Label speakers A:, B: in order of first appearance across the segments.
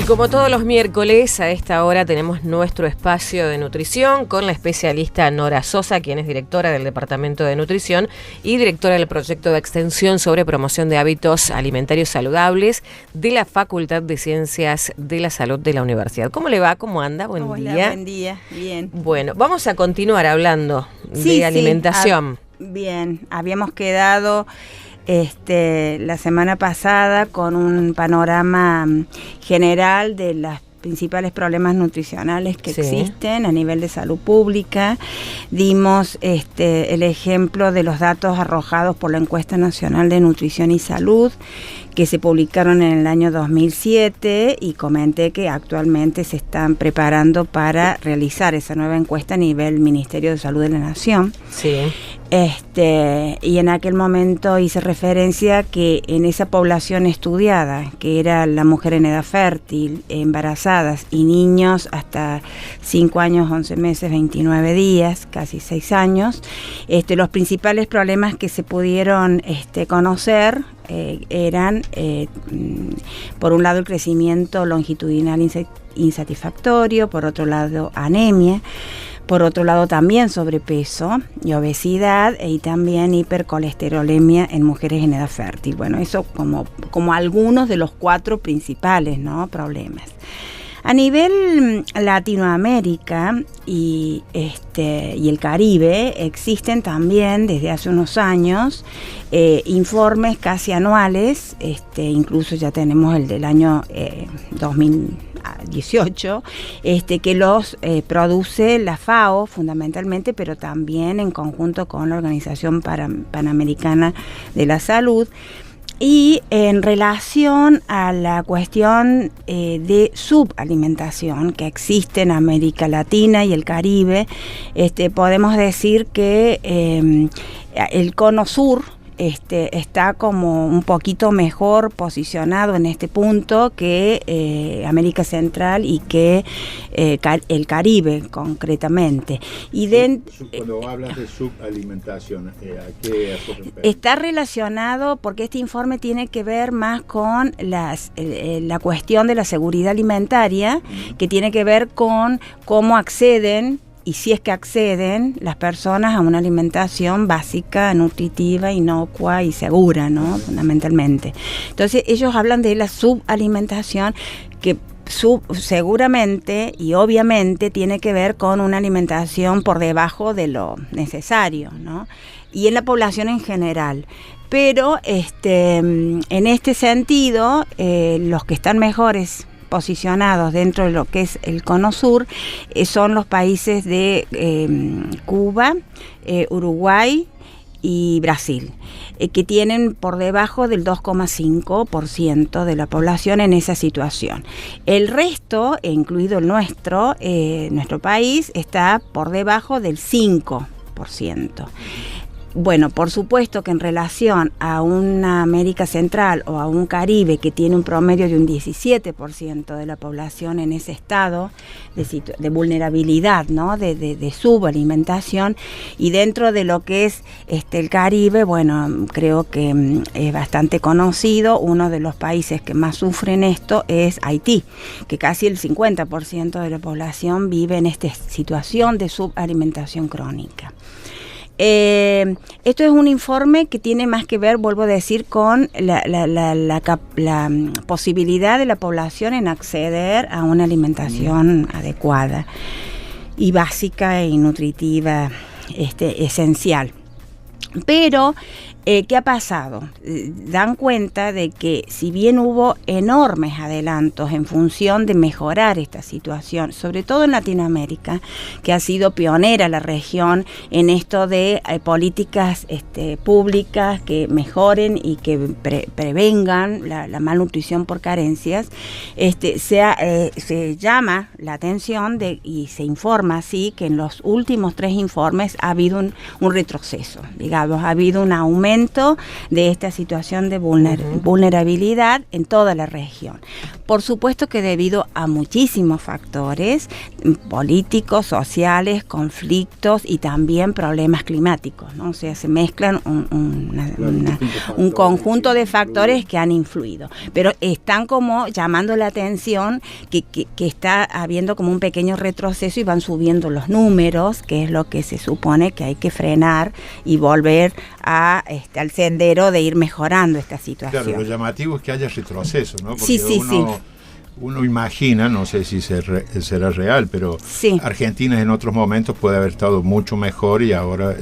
A: como todos los miércoles, a esta hora tenemos nuestro espacio de nutrición con la especialista Nora Sosa, quien es directora del Departamento de Nutrición y directora del proyecto de extensión sobre promoción de hábitos alimentarios saludables de la Facultad de Ciencias de la Salud de la Universidad. ¿Cómo le va? ¿Cómo anda? Buen día.
B: Buen día, bien.
A: Bueno, vamos a continuar hablando de alimentación.
B: Bien, habíamos quedado la semana pasada con un panorama general de los principales problemas nutricionales que existen a nivel de salud pública. Dimos el ejemplo de los datos arrojados por la Encuesta Nacional de Nutrición y Salud, que se publicaron en el año 2007, y comenté que actualmente se están preparando para realizar esa nueva encuesta a nivel Ministerio de Salud de la Nación.
A: Sí.
B: Y en aquel momento hice referencia que en esa población estudiada, que era la mujer en edad fértil, embarazadas y niños hasta 5 años, 11 meses, 29 días, casi 6 años, los principales problemas que se pudieron conocer eran, por un lado, el crecimiento longitudinal insatisfactorio, por otro lado, anemia, por otro lado también sobrepeso y obesidad, y también hipercolesterolemia en mujeres en edad fértil. Bueno, eso como algunos de los 4 principales, ¿no?, problemas. A nivel Latinoamérica y el Caribe existen también desde hace unos años informes casi anuales, incluso ya tenemos el del año 2018, que los produce la FAO fundamentalmente, pero también en conjunto con la Organización Panamericana de la Salud. Y en relación a la cuestión de subalimentación que existe en América Latina y el Caribe, podemos decir que el Cono Sur está como un poquito mejor posicionado en este punto que América Central y que el Caribe concretamente. Y
C: cuando hablas de subalimentación, ¿a qué
B: está relacionado? Porque este informe tiene que ver más con la cuestión de la seguridad alimentaria, que tiene que ver con cómo acceden, y si es que acceden las personas a una alimentación básica, nutritiva, inocua y segura, ¿no?, fundamentalmente. Entonces ellos hablan de la subalimentación, que seguramente y obviamente tiene que ver con una alimentación por debajo de lo necesario, ¿no?, y en la población en general. Pero en este sentido, los que están mejores posicionados dentro de lo que es el Cono Sur son los países de Cuba, Uruguay y Brasil, que tienen por debajo del 2,5% de la población en esa situación. El resto, incluido el nuestro país, está por debajo del 5%. Bueno, por supuesto que en relación a una América Central o a un Caribe que tiene un promedio de un 17% de la población en ese estado de vulnerabilidad, ¿no?, de subalimentación, y dentro de lo que es el Caribe, bueno, creo que es bastante conocido. Uno de los países que más sufren esto es Haití, que casi el 50% de la población vive en esta situación de subalimentación crónica. Esto es un informe que tiene más que ver, vuelvo a decir, con la posibilidad de la población en acceder a una alimentación adecuada y básica y nutritiva, esencial. Pero, ¿qué ha pasado? Dan cuenta de que si bien hubo enormes adelantos en función de mejorar esta situación, sobre todo en Latinoamérica, que ha sido pionera la región en esto de políticas públicas que mejoren y que prevengan la malnutrición por carencias, se llama la atención y se informa así que en los últimos 3 informes ha habido un retroceso, digamos, ha habido un aumento de esta situación de vulnerabilidad en toda la región. Por supuesto que debido a muchísimos factores políticos, sociales, conflictos y también problemas climáticos, ¿no? O sea, se mezclan un conjunto de factores que han influido, pero están como llamando la atención que está habiendo como un pequeño retroceso y van subiendo los números, que es lo que se supone que hay que frenar y volver al sendero de ir mejorando esta situación.
C: Claro, lo llamativo es que haya retroceso, ¿no? Porque
B: sí.
C: Uno imagina, no sé si será real, pero sí. Argentina en otros momentos puede haber estado mucho mejor y ahora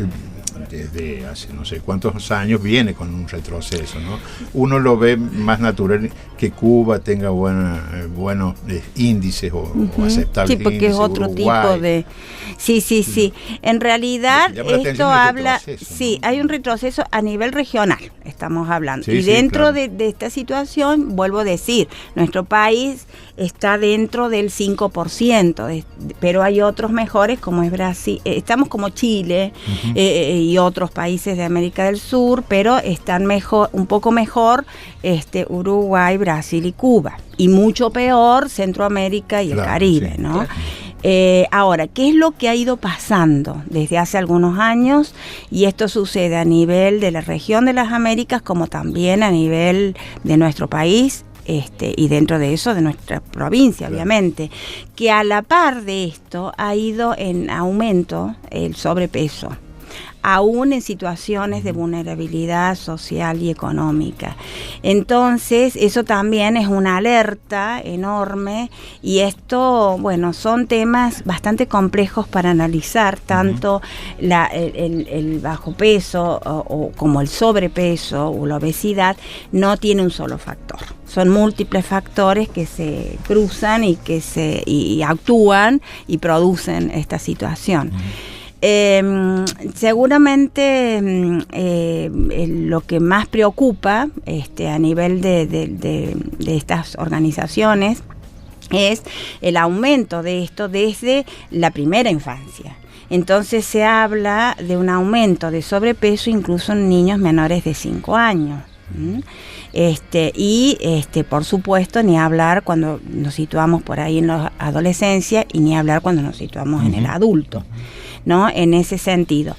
C: desde hace no sé cuántos años viene con un retroceso, ¿no? Uno lo ve más natural que Cuba tenga buenos índices o aceptables.
B: Sí, porque índices, es otro Uruguay. Tipo de... Sí. En realidad esto habla... Sí, hay un retroceso a nivel regional, estamos hablando. Y dentro claro. de esta situación, vuelvo a decir, nuestro país está dentro del 5%, pero hay otros mejores como es Brasil, estamos como Chile y otros países de América del Sur, pero están mejor, un poco mejor Uruguay, Brasil y Cuba, y mucho peor Centroamérica y el Caribe, sí, ¿no? Claro. Ahora, ¿qué es lo que ha ido pasando desde hace algunos años? Y esto sucede a nivel de la región de las Américas como también a nivel de nuestro país. Y dentro de eso de nuestra provincia, obviamente, que a la par de esto ha ido en aumento el sobrepeso, aún en situaciones de vulnerabilidad social y económica. Entonces, eso también es una alerta enorme y esto, bueno, son temas bastante complejos para analizar, tanto el bajo peso o como el sobrepeso o la obesidad no tiene un solo factor. Son múltiples factores que se cruzan y actúan y producen esta situación. Seguramente lo que más preocupa a nivel de estas organizaciones es el aumento de esto desde la primera infancia. Entonces se habla de un aumento de sobrepeso incluso en niños menores de 5 años. Por supuesto, ni hablar cuando nos situamos por ahí en la adolescencia y ni hablar cuando nos situamos en el adulto, ¿no? En ese sentido,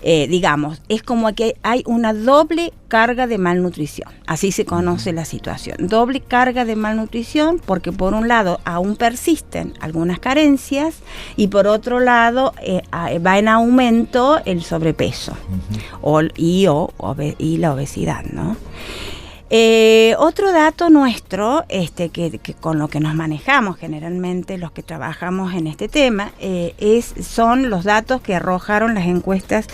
B: digamos, es como que hay una doble carga de malnutrición, así se conoce la situación, doble carga de malnutrición porque por un lado aún persisten algunas carencias y por otro lado va en aumento el sobrepeso y la obesidad, ¿no? Otro dato nuestro, que con lo que nos manejamos generalmente los que trabajamos en este tema, son los datos que arrojaron las encuestas,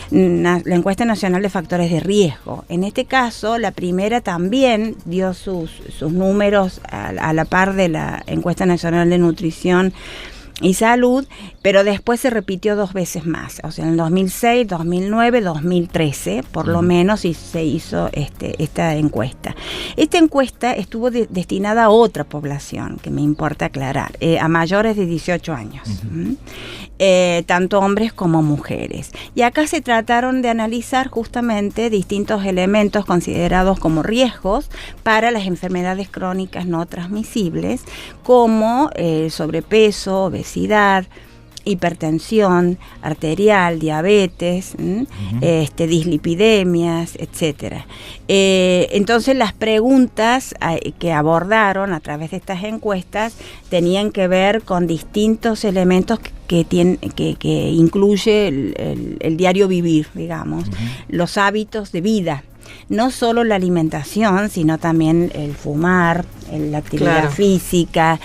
B: la encuesta nacional de factores de riesgo. En este caso, la primera también dio sus números a la par de la encuesta nacional de nutrición y salud, pero después se repitió 2 veces más, o sea, en el 2006, 2009, 2013, por lo menos, y se hizo esta encuesta. Esta encuesta estuvo destinada a otra población, que me importa aclarar, a mayores de 18 años, tanto hombres como mujeres. Y acá se trataron de analizar justamente distintos elementos considerados como riesgos para las enfermedades crónicas no transmisibles, como sobrepeso, obesidad, hipertensión arterial, diabetes, dislipidemias, etcétera. Entonces las preguntas que abordaron a través de estas encuestas tenían que ver con distintos elementos que incluye el diario vivir, digamos, los hábitos de vida. No solo la alimentación, sino también el fumar, la actividad física,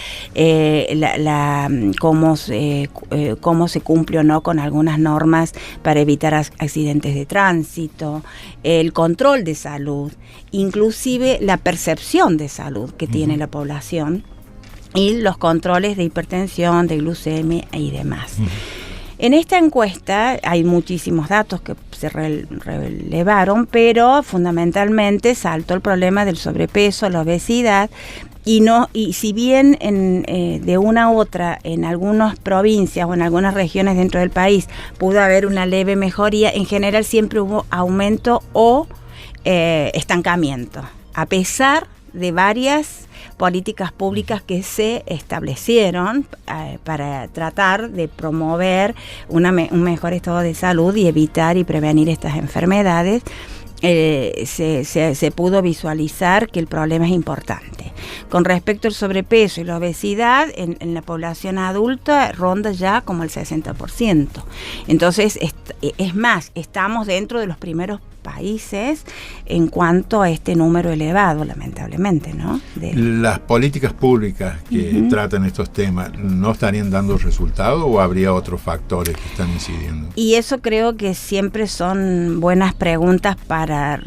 B: cómo se cumple o no con algunas normas para evitar accidentes de tránsito, el control de salud, inclusive la percepción de salud que tiene la población y los controles de hipertensión, de glucemia y demás. En esta encuesta hay muchísimos datos que se relevaron, pero fundamentalmente saltó el problema del sobrepeso, la obesidad, y si bien de una a otra en algunas provincias o en algunas regiones dentro del país pudo haber una leve mejoría, en general siempre hubo aumento o estancamiento, a pesar de varias políticas públicas que se establecieron para tratar de promover un mejor estado de salud y evitar y prevenir estas enfermedades. Se pudo visualizar que el problema es importante. Con respecto al sobrepeso y la obesidad, en la población adulta ronda ya como el 60%. Entonces, es más, estamos dentro de los primeros países en cuanto a este número elevado, lamentablemente, ¿no?
C: ¿Las políticas públicas que tratan estos temas no estarían dando resultado o habría otros factores que están incidiendo?
B: Y eso creo que siempre son buenas preguntas para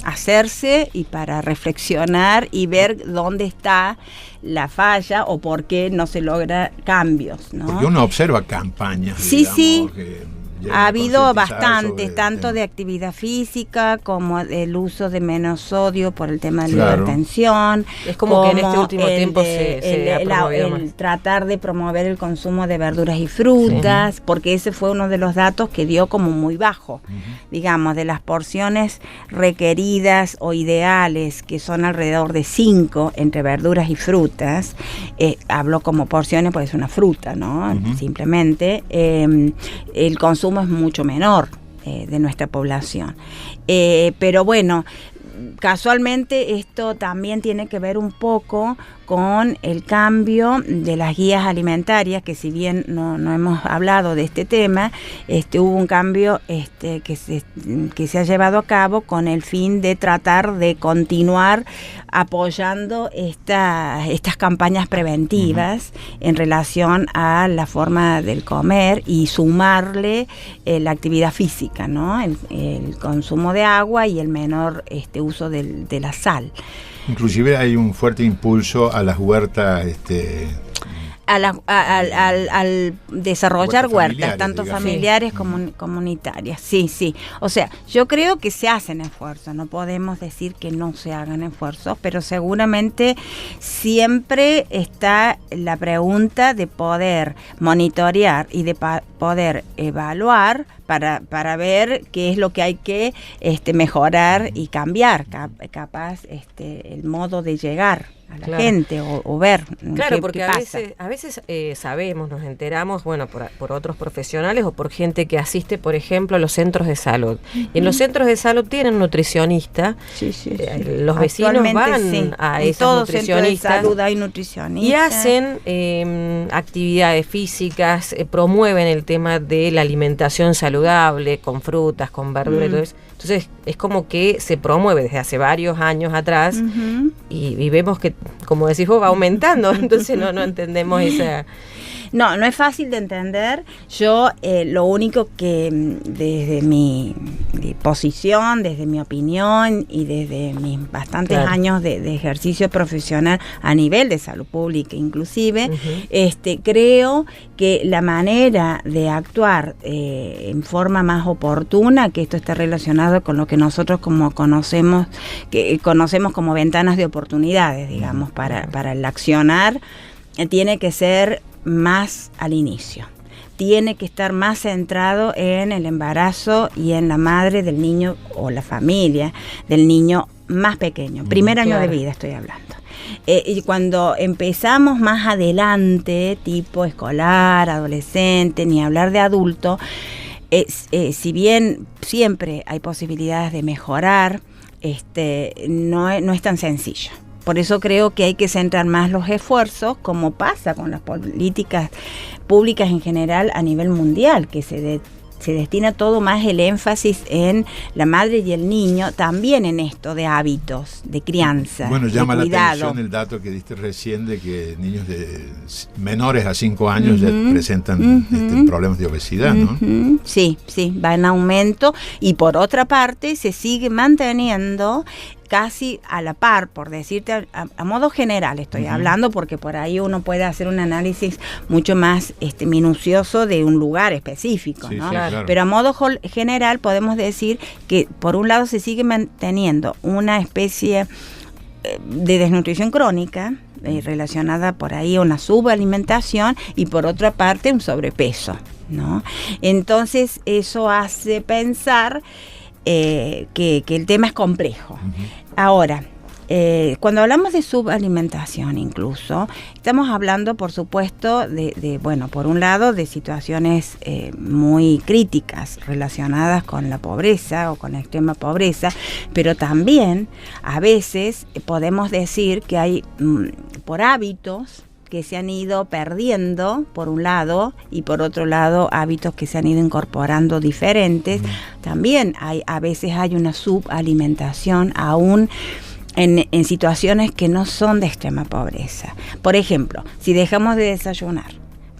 B: hacerse y para reflexionar y ver dónde está la falla o por qué no se logra cambios, ¿no?
C: Porque uno observa campañas,
B: sí,
C: digamos,
B: sí.
C: que
B: ha habido bastantes, tanto de actividad física como el uso de menos sodio por el tema de la hipertensión.
A: Es como que en este último tiempo se ha promovido más.
B: El tratar de promover el consumo de verduras y frutas, porque ese fue uno de los datos que dio como muy bajo, digamos, de las porciones requeridas o ideales, que son alrededor de 5 entre verduras y frutas. Hablo como porciones, pues es una fruta, ¿no? Simplemente. El consumo es mucho menor de nuestra población. Pero bueno, casualmente esto también tiene que ver un poco con el cambio de las guías alimentarias, que si bien no hemos hablado de este tema, hubo un cambio que se ha llevado a cabo con el fin de tratar de continuar apoyando estas campañas preventivas en relación a la forma del comer y sumarle la actividad física, ¿no? El consumo de agua y el menor uso de la sal.
C: Inclusive hay un fuerte impulso a las huertas,
B: al desarrollar huertas, tanto
C: digamos,
B: familiares como comunitarias. Sí. O sea, yo creo que se hacen esfuerzos, no podemos decir que no se hagan esfuerzos, pero seguramente siempre está la pregunta de poder monitorear y de poder evaluar para ver qué es lo que hay que mejorar y cambiar, capaz el modo de llegar a la gente o ver
A: porque a veces sabemos, nos enteramos, bueno, por otros profesionales o por gente que asiste, por ejemplo, a los centros de salud. Y en los centros de salud tienen nutricionista. Sí. Los vecinos van a esos nutricionistas.
B: En todo centro de salud hay nutricionistas.
A: Y hacen actividades físicas, promueven el tema de la alimentación saludable, con frutas, con verduras y todo eso. Entonces es como que se promueve desde hace varios años atrás y vemos que, como decís vos, va aumentando. Entonces no entendemos esa...
B: No es fácil de entender. Yo lo único que desde mi posición, desde mi opinión y desde mis bastantes años de ejercicio profesional a nivel de salud pública inclusive, creo que la manera de actuar en forma más oportuna, que esto está relacionado con lo que nosotros conocemos como ventanas de oportunidades, digamos, para el accionar, tiene que ser más al inicio. Tiene que estar más centrado en el embarazo y en la madre del niño o la familia del niño más pequeño. Primer año de vida estoy hablando. Y cuando empezamos más adelante, tipo escolar, adolescente, ni hablar de adulto, si bien siempre hay posibilidades de mejorar, no es tan sencillo. Por eso creo que hay que centrar más los esfuerzos, como pasa con las políticas públicas en general a nivel mundial, que se destina todo más el énfasis en la madre y el niño, también en esto de hábitos, de crianza,
C: bueno, llama
B: de cuidado.
C: La atención el dato que diste recién de que niños de menores a 5 años ya presentan problemas de obesidad, ¿no?
B: Sí, va en aumento, y por otra parte se sigue manteniendo casi a la par, por decirte, a modo general estoy hablando, porque por ahí uno puede hacer un análisis mucho más minucioso de un lugar específico, ¿no? Sí, claro. Pero a modo general podemos decir que por un lado se sigue manteniendo una especie de desnutrición crónica relacionada por ahí a una subalimentación, y por otra parte un sobrepeso, ¿no? Entonces eso hace pensar que el tema es complejo. Ahora, Cuando hablamos de subalimentación incluso, estamos hablando, por supuesto, bueno, por un lado, de situaciones muy críticas relacionadas con la pobreza o con la extrema pobreza, pero también a veces podemos decir que hay por hábitos que se han ido perdiendo por un lado y por otro lado hábitos que se han ido incorporando diferentes. También a veces hay una subalimentación aún en situaciones que no son de extrema pobreza. Por ejemplo, si dejamos de desayunar,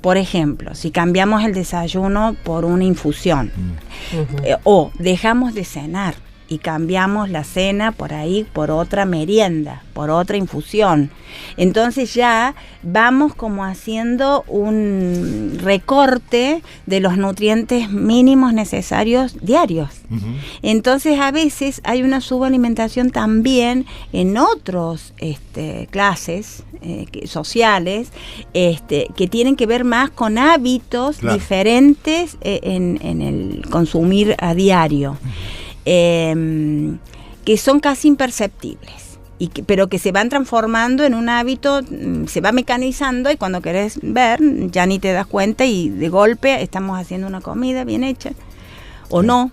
B: por ejemplo, si cambiamos el desayuno por una infusión, o dejamos de cenar y cambiamos la cena por ahí por otra merienda, por otra infusión. Entonces ya vamos como haciendo un recorte de los nutrientes mínimos necesarios diarios. Entonces a veces hay una subalimentación también en otros clases sociales que tienen que ver más con hábitos diferentes en el consumir a diario. Que son casi imperceptibles, pero que se van transformando en un hábito, se va mecanizando y cuando querés ver ya ni te das cuenta y de golpe estamos haciendo una comida bien hecha o no,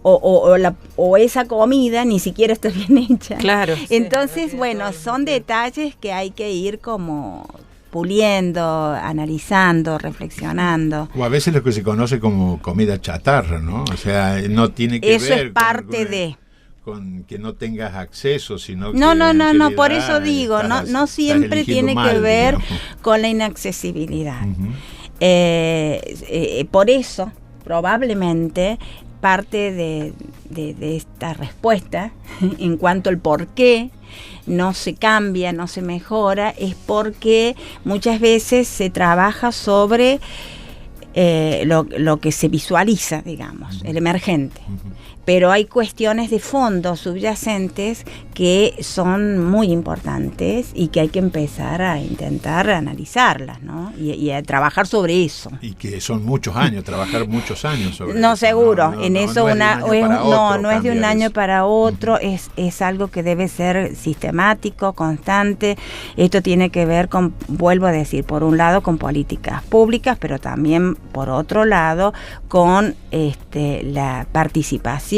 B: o esa comida ni siquiera está bien hecha.
A: Claro.
B: Entonces, bueno, son detalles que hay que ir como puliendo, analizando, reflexionando.
C: O a veces lo que se conoce como comida chatarra, ¿no? O sea, no tiene que
B: eso
C: ver
B: es parte
C: con que no tengas acceso, sino que
B: no, por eso digo, no siempre tiene que ver con la inaccesibilidad. Por eso, probablemente, parte de esta respuesta en cuanto al por qué no se cambia, no se mejora, es porque muchas veces se trabaja sobre lo que se visualiza, digamos, el emergente. Pero hay cuestiones de fondo subyacentes que son muy importantes y que hay que empezar a intentar analizarlas, ¿no? Y a trabajar sobre eso.
C: Y que son muchos años, trabajar muchos años sobre
B: no,
C: eso.
B: Seguro,
C: no,
B: en eso no es de un año para otro, es algo que debe ser sistemático, constante. Esto tiene que ver con, vuelvo a decir, por un lado con políticas públicas, pero también por otro lado con la participación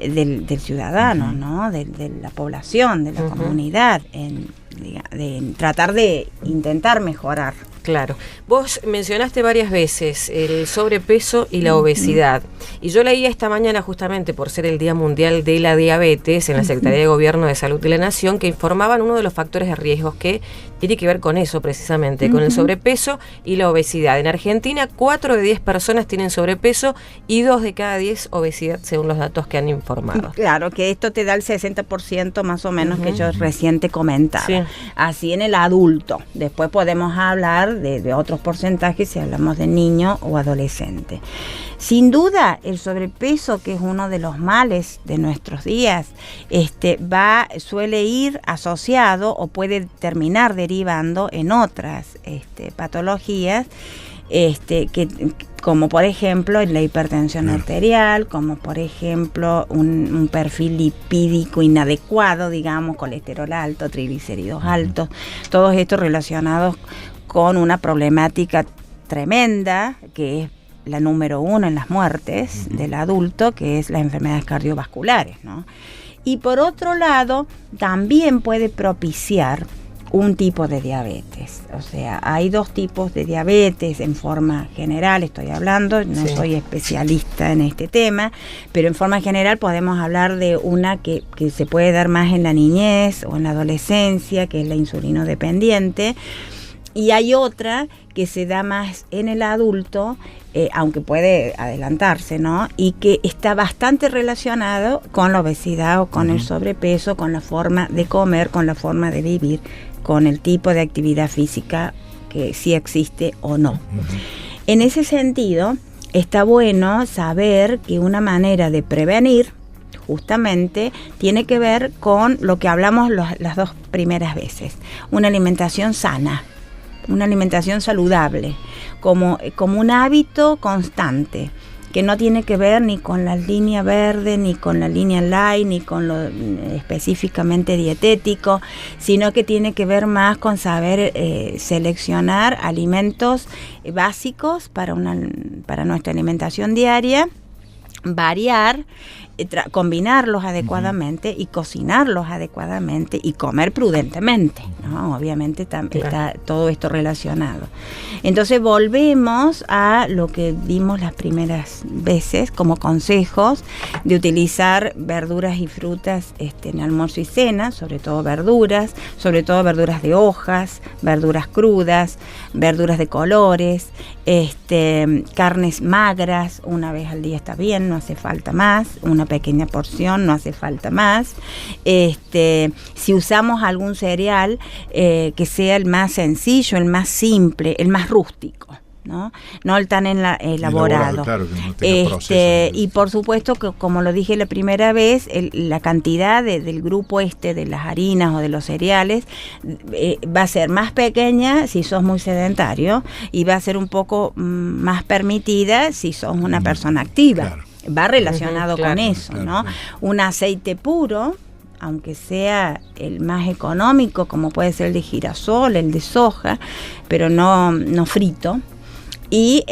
B: del ciudadano, ¿no? De la población, de la comunidad, en tratar de intentar mejorar.
A: Claro. Vos mencionaste varias veces el sobrepeso y la obesidad. Y yo leía esta mañana, justamente por ser el Día Mundial de la Diabetes, en la Secretaría de Gobierno de Salud de la Nación, que informaban uno de los factores de riesgos que tiene que ver con eso precisamente, con el sobrepeso y la obesidad. En Argentina, 4 de 10 personas tienen sobrepeso y 2 de cada 10 obesidad, según los datos que han informado.
B: Claro, que esto te da el 60% más o menos que yo recién te comentaba. Sí. Así en el adulto. Después podemos hablar de otros porcentajes si hablamos de niño o adolescente. Sin duda, el sobrepeso, que es uno de los males de nuestros días, suele ir asociado o puede terminar derivando en otras patologías, como por ejemplo la hipertensión arterial, como por ejemplo un perfil lipídico inadecuado, digamos, colesterol alto, triglicéridos altos, todos estos relacionados con una problemática tremenda que es la número 1 en las muertes del adulto, que es las enfermedades cardiovasculares, ¿no? Y por otro lado, también puede propiciar un tipo de diabetes. O sea, hay 2 tipos de diabetes en forma general, estoy hablando, no soy especialista en este tema, pero en forma general podemos hablar de una que se puede dar más en la niñez o en la adolescencia, que es la insulino dependiente, y hay otra que se da más en el adulto, aunque puede adelantarse, ¿no? Y que está bastante relacionado con la obesidad o con el sobrepeso, con la forma de comer, con la forma de vivir, con el tipo de actividad física que sí existe o no. En ese sentido, está bueno saber que una manera de prevenir justamente tiene que ver con lo que hablamos las 2 primeras veces, una alimentación sana, una alimentación saludable, como un hábito constante, que no tiene que ver ni con la línea verde, ni con la línea light, ni con lo específicamente dietético, sino que tiene que ver más con saber seleccionar alimentos básicos para nuestra alimentación diaria, variar, combinarlos adecuadamente y cocinarlos adecuadamente y comer prudentemente, ¿no? Obviamente está todo esto relacionado. Entonces volvemos a lo que vimos las primeras veces como consejos de utilizar verduras y frutas en almuerzo y cena, sobre todo verduras de hojas, verduras crudas, verduras de colores, carnes magras, una vez al día está bien, no hace falta más, una pequeña porción, no hace falta más. Si usamos algún cereal, que sea el más sencillo, el más simple, el más rústico, ¿no? No el tan elaborado. Claro, que no tenga proceso, y por supuesto que, como lo dije la primera vez, la cantidad del grupo de las harinas o de los cereales va a ser más pequeña si sos muy sedentario y va a ser un poco más permitida si sos una persona activa. Claro. Va relacionado con eso, ¿no? Claro. Un aceite puro, aunque sea el más económico, como puede ser el de girasol, el de soja, pero no frito. Y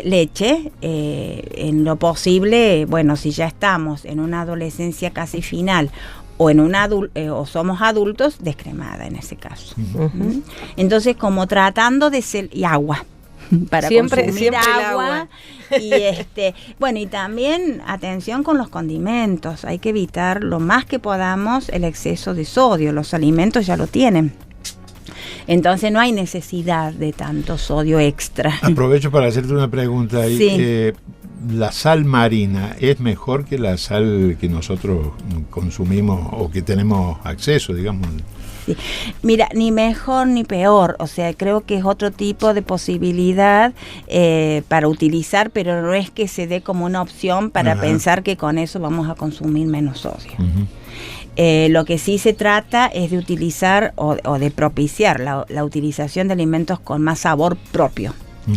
B: leche, en lo posible, bueno, si ya estamos en una adolescencia casi final o en o somos adultos, descremada en ese caso. Uh-huh. Entonces, como tratando de ser, y agua. Para consumir agua. Y bueno, y también atención con los condimentos, hay que evitar lo más que podamos el exceso de sodio, los alimentos ya lo tienen. Entonces no hay necesidad de tanto sodio extra.
C: Aprovecho para hacerte una pregunta ahí. Sí. ¿La sal marina es mejor que la sal que nosotros consumimos o que tenemos acceso, digamos?
B: Sí. Mira, ni mejor ni peor, o sea, creo que es otro tipo de posibilidad para utilizar, pero no es que se dé como una opción para pensar que con eso vamos a consumir menos sodio. Uh-huh. Lo que sí se trata es de utilizar o de propiciar la utilización de alimentos con más sabor propio. Uh-huh.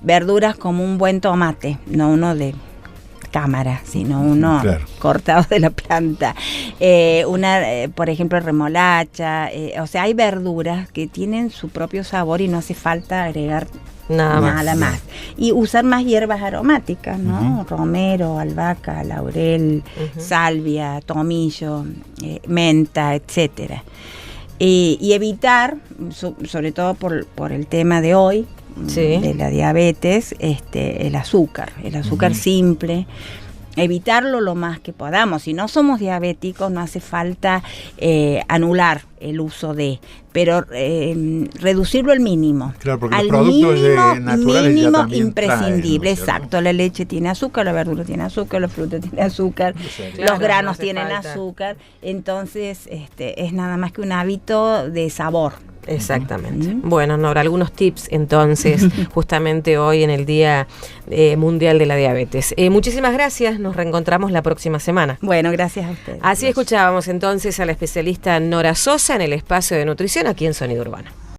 B: Verduras como un buen tomate, no uno de cámara, sino uno cortado de la planta. Por ejemplo, remolacha. O sea, hay verduras que tienen su propio sabor y no hace falta agregar nada más. Y usar más hierbas aromáticas, ¿no? Uh-huh. Romero, albahaca, laurel, salvia, tomillo, menta, etcétera. Y evitar, sobre todo por el tema de hoy, de la diabetes, el azúcar simple, evitarlo lo más que podamos. Si no somos diabéticos, no hace falta anular el uso pero reducirlo al mínimo.
C: Claro, porque los productos naturales
B: mínimo
C: ya también
B: imprescindible,
C: traen, ¿no?
B: Exacto, la leche tiene azúcar, la verdura tiene azúcar, la fruta tiene azúcar, los granos tienen azúcar, entonces es nada más que un hábito de sabor.
A: Exactamente. Bueno, Nora, algunos tips entonces, justamente hoy en el Día Mundial de la Diabetes. Muchísimas gracias, nos reencontramos la próxima semana.
B: Bueno, gracias a ustedes.
A: Así escuchábamos entonces a la especialista Nora Sosa en el espacio de nutrición aquí en Sonido Urbano.